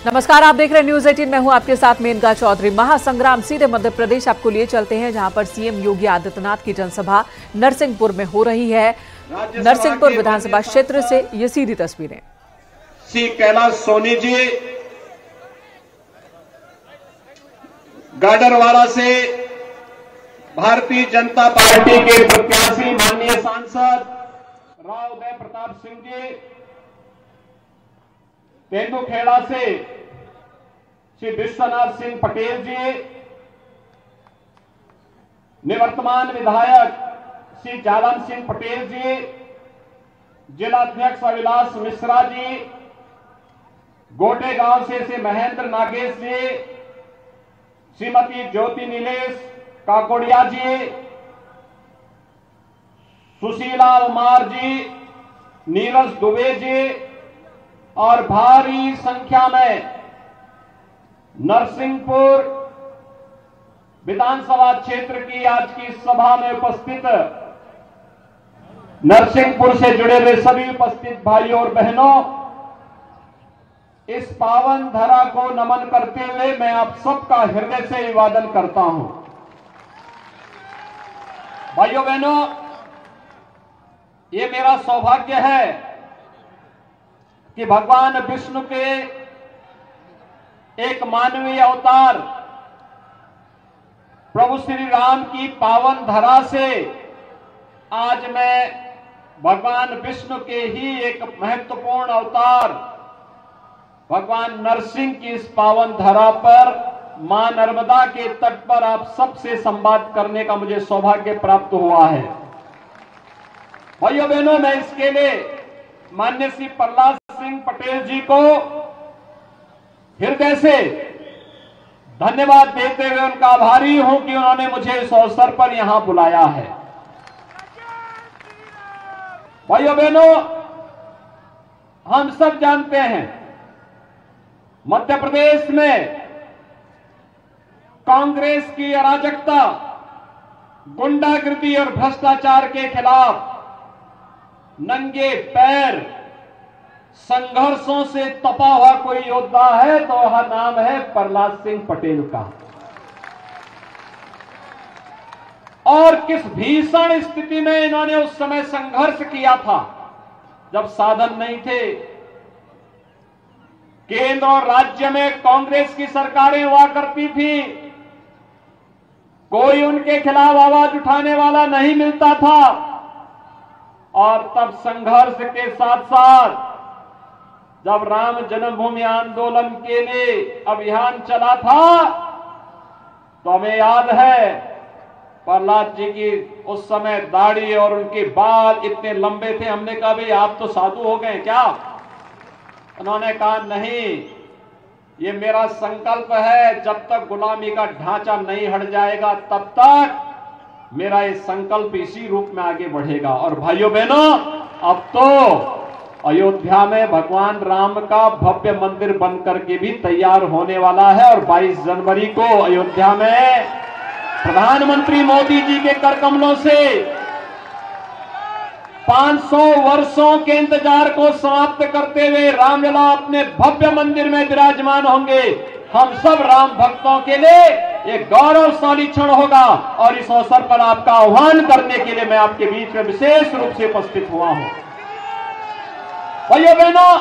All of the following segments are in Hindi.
नमस्कार, आप देख रहे हैं न्यूज 18। मैं हूं आपके साथ मेनका चौधरी। महासंग्राम सीधे मध्य प्रदेश आपको लिए चलते हैं, जहां पर सीएम योगी आदित्यनाथ की जनसभा नरसिंहपुर में हो रही है। नरसिंहपुर विधानसभा क्षेत्र से ये सीधी तस्वीरें। श्री कैलाश सोनी जी गाडरवाड़ा से भारतीय जनता पार्टी के प्रत्याशी माननीय सांसद राव उदय प्रताप सिंह जी, तेंदुखेड़ा से श्री विश्वनाथ सिंह पटेल जी, निवर्तमान विधायक श्री जालन सिंह पटेल जी, जिलाध्यक्ष अविलाश मिश्रा जी, गोटे गांव से श्री महेंद्र नागेश जी, श्रीमती ज्योति नीलेश काकोड़िया जी, सुशीला उमार जी, नीरज दुबे जी और भारी संख्या में नरसिंहपुर विधानसभा क्षेत्र की आज की सभा में उपस्थित नरसिंहपुर से जुड़े हुए सभी उपस्थित भाइयों और बहनों, इस पावन धरा को नमन करते हुए मैं आप सबका हृदय से अभिवादन करता हूं। भाइयों बहनों, ये मेरा सौभाग्य है कि भगवान विष्णु के एक मानवीय अवतार प्रभु श्री राम की पावन धरा से आज मैं भगवान विष्णु के ही एक महत्वपूर्ण अवतार भगवान नरसिंह की इस पावन धरा पर मां नर्मदा के तट पर आप सबसे संवाद करने का मुझे सौभाग्य प्राप्त हुआ है। भाइयों बहनों, मैं इसके लिए माननीय श्री प्रहलाद सिंह पटेल जी को हृदय से धन्यवाद देते हुए उनका आभारी हूं कि उन्होंने मुझे इस अवसर पर यहां बुलाया है। भाइयों बहनों, हम सब जानते हैं मध्य प्रदेश में कांग्रेस की अराजकता, गुंडागिर्दी और भ्रष्टाचार के खिलाफ नंगे पैर संघर्षों से तपा हुआ कोई योद्धा है तो वह नाम है प्रहलाद सिंह पटेल का। और किस भीषण स्थिति में इन्होंने उस समय संघर्ष किया था जब साधन नहीं थे। केंद्र और राज्य में कांग्रेस की सरकारें हुआ करती थी, कोई उनके खिलाफ आवाज उठाने वाला नहीं मिलता था। और तब संघर्ष के साथ साथ जब राम जन्मभूमि आंदोलन के लिए अभियान चला था तो हमें याद है प्रहलाद जी की उस समय दाढ़ी और उनके बाल इतने लंबे थे। हमने कहा भाई आप तो साधु हो गए क्या? उन्होंने कहा नहीं, ये मेरा संकल्प है, जब तक गुलामी का ढांचा नहीं हट जाएगा तब तक मेरा ये संकल्प इसी रूप में आगे बढ़ेगा। और भाइयों बहनों, अब तो अयोध्या में भगवान राम का भव्य मंदिर बनकर के भी तैयार होने वाला है और 22 जनवरी को अयोध्या में प्रधानमंत्री मोदी जी के कर कमलों से 500 वर्षों के इंतजार को समाप्त करते हुए रामलला अपने भव्य मंदिर में विराजमान होंगे। हम सब राम भक्तों के लिए एक गौरवशाली क्षण होगा और इस अवसर पर आपका आह्वान करने के लिए मैं आपके बीच में विशेष रूप से उपस्थित हुआ हूं। भाइयों बहनों,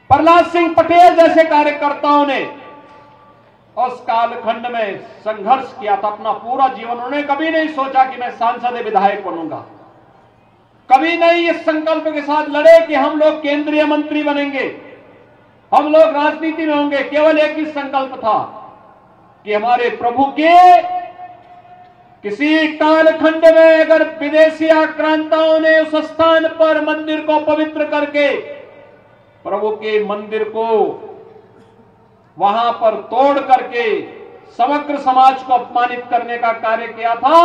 प्रहलाद सिंह पटेल जैसे कार्यकर्ताओं ने उस कालखंड में संघर्ष किया था अपना पूरा जीवन। उन्होंने कभी नहीं सोचा कि मैं सांसद विधायक बनूंगा, कभी नहीं इस संकल्प के साथ लड़े कि हम लोग केंद्रीय मंत्री बनेंगे, हम लोग राजनीति में होंगे। केवल एक ही संकल्प था कि हमारे प्रभु के किसी कालखंड में अगर विदेशी आक्रांताओं ने उस स्थान पर मंदिर को पवित्र करके प्रभु के मंदिर को वहां पर तोड़ करके समग्र समाज को अपमानित करने का कार्य किया था,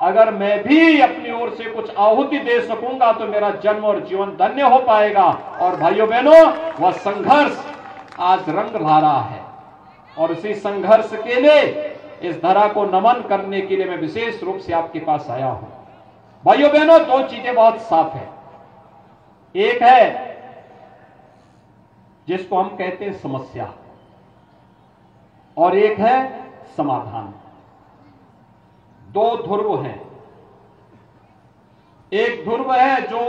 अगर मैं भी अपनी ओर से कुछ आहुति दे सकूंगा तो मेरा जन्म और जीवन धन्य हो पाएगा। और भाइयों बहनों, वह संघर्ष आज रंग ला रहा है और उसी संघर्ष के लिए इस धरा को नमन करने के लिए मैं विशेष रूप से आपके पास आया हूं। भाइयों बहनों, दो चीजें बहुत साफ है। एक है जिसको हम कहते हैं समस्या, और एक है समाधान। दो ध्रुव हैं। एक ध्रुव है जो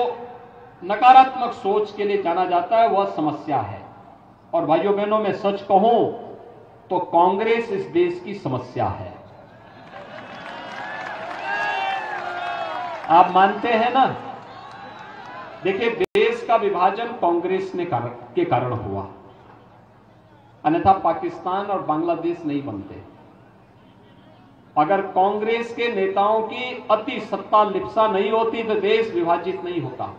नकारात्मक सोच के लिए जाना जाता है, वह समस्या है। और भाइयों बहनों, मैं सच कहूं तो कांग्रेस इस देश की समस्या है। आप मानते हैं ना? देखिए, देश का विभाजन कांग्रेस के कारण हुआ, अन्यथा पाकिस्तान और बांग्लादेश नहीं बनते। अगर कांग्रेस के नेताओं की अति सत्ता लिप्सा नहीं होती तो देश विभाजित नहीं होता,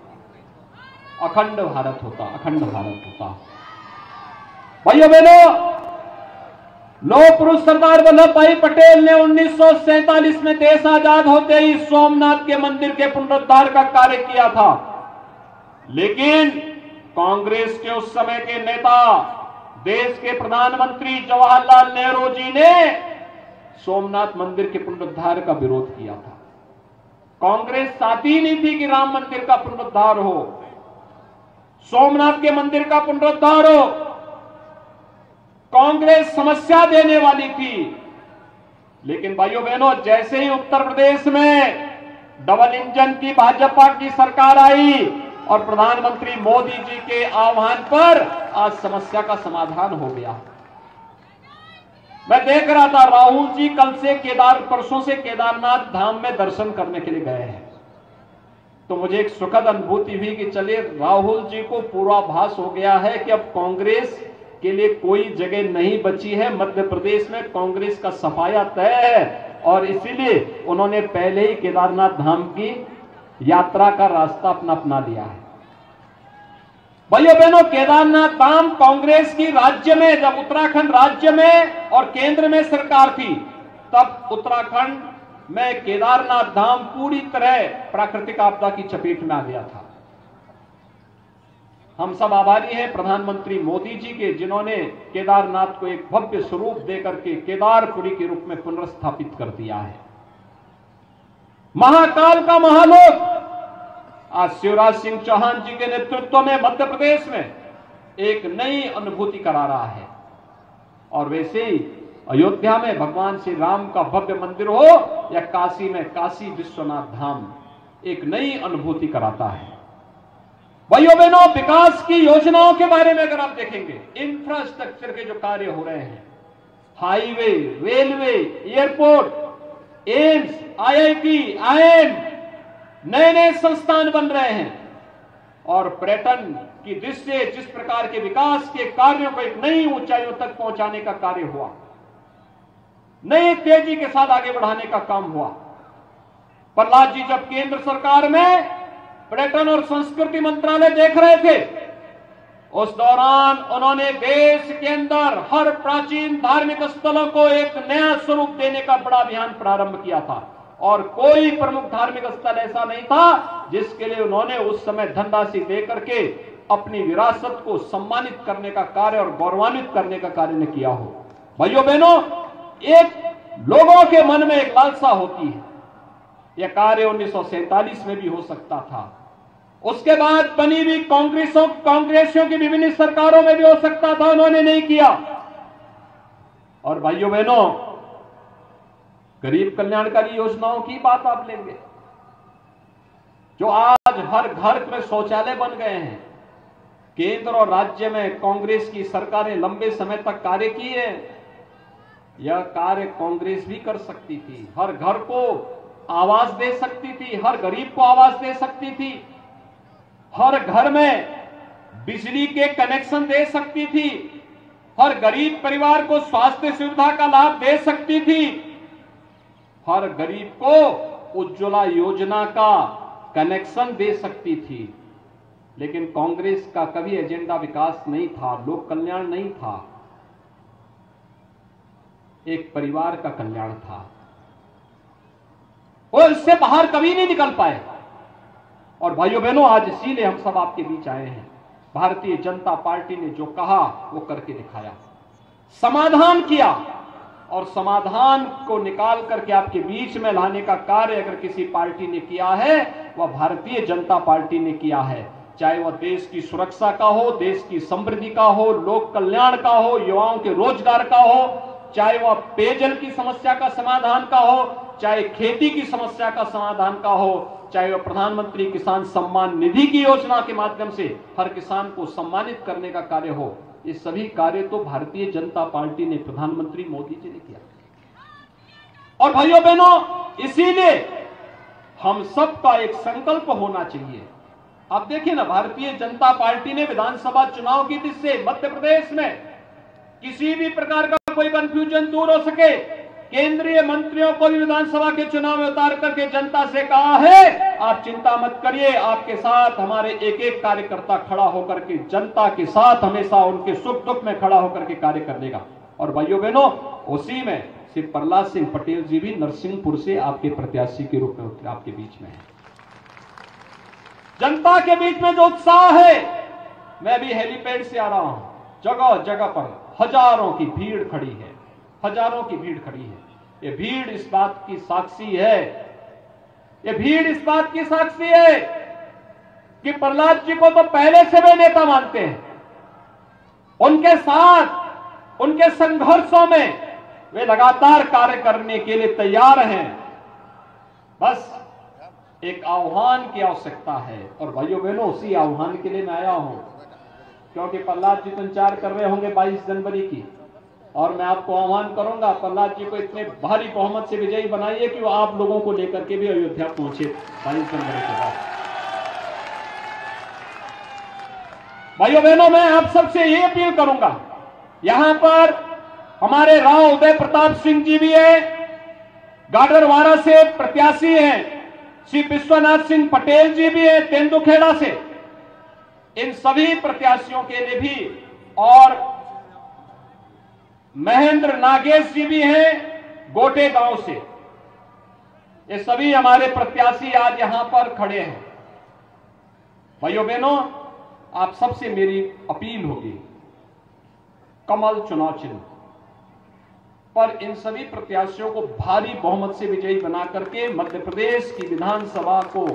अखंड भारत होता, अखंड भारत होता। भाइयों बहनों, लौह पुरुष सरदार वल्लभ भाई पटेल ने 1947 में देश आजाद होते ही सोमनाथ के मंदिर के पुनरुद्धार का कार्य किया था। लेकिन कांग्रेस के उस समय के नेता, देश के प्रधानमंत्री जवाहरलाल नेहरू जी ने सोमनाथ मंदिर के पुनरुद्धार का विरोध किया था। कांग्रेस चाहती नहीं थी कि राम मंदिर का पुनरुद्धार हो, सोमनाथ के मंदिर का पुनरुद्धार हो। कांग्रेस समस्या देने वाली थी। लेकिन भाइयों बहनों, जैसे ही उत्तर प्रदेश में डबल इंजन की भाजपा की सरकार आई और प्रधानमंत्री मोदी जी के आह्वान पर आज समस्या का समाधान हो गया। मैं देख रहा था, राहुल जी कल से परसों से केदारनाथ धाम में दर्शन करने के लिए गए हैं। तो मुझे एक सुखद अनुभूति हुई कि चलिए, राहुल जी को पूर्वाभास हो गया है कि अब कांग्रेस के लिए कोई जगह नहीं बची है। मध्य प्रदेश में कांग्रेस का सफाया तय है और इसीलिए उन्होंने पहले ही केदारनाथ धाम की यात्रा का रास्ता अपना लिया है। भाइयों बहनों, केदारनाथ धाम कांग्रेस की राज्य में, जब उत्तराखंड राज्य में और केंद्र में सरकार थी, तब उत्तराखंड में केदारनाथ धाम पूरी तरह प्राकृतिक आपदा की चपेट में आ गया था। हम सब आभारी हैं प्रधानमंत्री मोदी जी के, जिन्होंने केदारनाथ को एक भव्य स्वरूप देकर के केदारपुरी के रूप में पुनर्स्थापित कर दिया है। महाकाल का महालोक आज शिवराज सिंह चौहान जी के नेतृत्व में मध्य प्रदेश में एक नई अनुभूति करा रहा है। और वैसे ही अयोध्या में भगवान श्री राम का भव्य मंदिर हो या काशी में काशी विश्वनाथ धाम एक नई अनुभूति कराता है। भाइयों बहनों, विकास की योजनाओं के बारे में अगर आप देखेंगे, इंफ्रास्ट्रक्चर के जो कार्य हो रहे हैं, highway, railway, airport, AIIMS, IIT, IIM, नए नए संस्थान बन रहे हैं और पर्यटन की दृष्टि से जिस प्रकार के विकास के कार्यों को एक नई ऊंचाइयों तक पहुंचाने का कार्य हुआ, नई तेजी के साथ आगे बढ़ाने का काम हुआ। प्रहलाद जी जब केंद्र सरकार में पर्यटन और संस्कृति मंत्रालय देख रहे थे, उस दौरान उन्होंने देश के अंदर हर प्राचीन धार्मिक स्थलों को एक नया स्वरूप देने का बड़ा अभियान प्रारंभ किया था और कोई प्रमुख धार्मिक स्थल ऐसा नहीं था जिसके लिए उन्होंने उस समय धनराशि देकर के अपनी विरासत को सम्मानित करने का कार्य और गौरवान्वित करने का कार्य ने किया हो। भाइयों बहनों, एक लोगों के मन में एक लालसा होती है। यह कार्य 1947 में भी हो सकता था, उसके बाद बनी हुई कांग्रेसियों की विभिन्न सरकारों में भी हो सकता था, उन्होंने नहीं किया। और भाइयों बहनों, गरीब कल्याणकारी योजनाओं की बात आप लेंगे, जो आज हर घर में शौचालय बन गए हैं। केंद्र और राज्य में कांग्रेस की सरकारें लंबे समय तक कार्य किए। यह कार्य कांग्रेस भी कर सकती थी, हर घर को आवास दे सकती थी, हर गरीब को आवास दे सकती थी, हर घर में बिजली के कनेक्शन दे सकती थी, हर गरीब परिवार को स्वास्थ्य सुविधा का लाभ दे सकती थी, हर गरीब को उज्ज्वला योजना का कनेक्शन दे सकती थी। लेकिन कांग्रेस का कभी एजेंडा विकास नहीं था, लोक कल्याण नहीं था, एक परिवार का कल्याण था। और इससे बाहर कभी नहीं निकल पाए। और भाइयों बहनों, आज इसीलिए हम सब आपके बीच आए हैं। भारतीय जनता पार्टी ने जो कहा वो करके दिखाया, समाधान किया, और समाधान को निकाल करके आपके बीच में लाने का कार्य अगर किसी पार्टी ने किया है, वह भारतीय जनता पार्टी ने किया है। चाहे वह देश की सुरक्षा का हो, देश की समृद्धि का हो, लोक कल्याण का हो, युवाओं के रोजगार का हो, चाहे वह पेयजल की समस्या का समाधान का हो, चाहे खेती की समस्या का समाधान का हो, चाहे वह प्रधानमंत्री किसान सम्मान निधि की योजना के माध्यम से हर किसान को सम्मानित करने का कार्य हो। ये सभी कार्य तो भारतीय जनता पार्टी ने, प्रधानमंत्री मोदी जी ने किया। और भाइयों बहनों, इसीलिए हम सबका एक संकल्प होना चाहिए। आप देखिए ना, भारतीय जनता पार्टी ने विधानसभा चुनाव की जिससे मध्य प्रदेश में किसी भी प्रकार का कोई कंफ्यूजन दूर हो सके, केंद्रीय मंत्रियों को भी विधानसभा के चुनाव में उतार करके जनता से कहा है, आप चिंता मत करिए, आपके साथ हमारे एक एक कार्यकर्ता खड़ा होकर के जनता के साथ हमेशा उनके सुख दुख में खड़ा होकर के कार्य करेगा। और भाइयों बहनों, उसी में श्री प्रहलाद सिंह पटेल जी भी नरसिंहपुर से आपके प्रत्याशी के रूप में आपके बीच में है। जनता के बीच में जो उत्साह है, मैं भी हेलीपैड से आ रहा हूं, जगह जगह पर हजारों की भीड़ खड़ी है, हजारों की भीड़ खड़ी है। ये भीड़ इस बात की साक्षी है, ये भीड़ इस बात की साक्षी है कि प्रहलाद जी को तो पहले से वे नेता मानते हैं, उनके साथ उनके संघर्षों में वे लगातार कार्य करने के लिए तैयार हैं। बस एक आह्वान की आवश्यकता है। और भाइयों बहनों, उसी आह्वान के लिए मैं आया हूं, क्योंकि प्रहलाद जी तो इंतजार कर रहे होंगे 22 जनवरी की, और मैं आपको आह्वान करूंगा, प्रहलाद जी को इतने भारी बहुमत से विजयी बनाइए कि वो आप लोगों को लेकर के भी अयोध्या पहुंचे 22 जनवरी के बाद। भाइयों बहनों, मैं आप सबसे ये अपील करूंगा, यहां पर हमारे राव उदय प्रताप सिंह जी भी है, गाडरवाड़ा से प्रत्याशी हैं, श्री विश्वनाथ सिंह पटेल जी भी है तेंदुखेड़ा से। इन सभी प्रत्याशियों के लिए भी, और महेंद्र नागेश जी भी हैं गोटे गांव से। ये सभी हमारे प्रत्याशी आज यहां पर खड़े हैं। भाइयों बहनों, आप सबसे मेरी अपील होगी, कमल चुनाव चिन्ह पर इन सभी प्रत्याशियों को भारी बहुमत से विजयी बना करके मध्य प्रदेश की विधानसभा को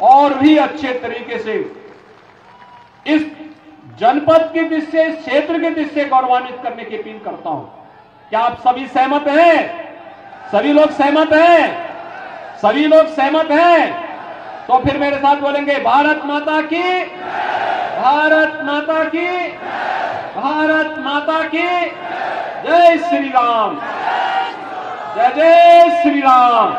और भी अच्छे तरीके से इस जनपद की दृष्टि से, क्षेत्र की दृष्टि से गौरवान्वित करने की अपील करता हूं। क्या आप सभी सहमत हैं? सभी लोग सहमत हैं? सभी लोग सहमत हैं? तो फिर मेरे साथ बोलेंगे, भारत माता की, भारत माता की, भारत माता की जय श्री राम, जय जय श्री राम।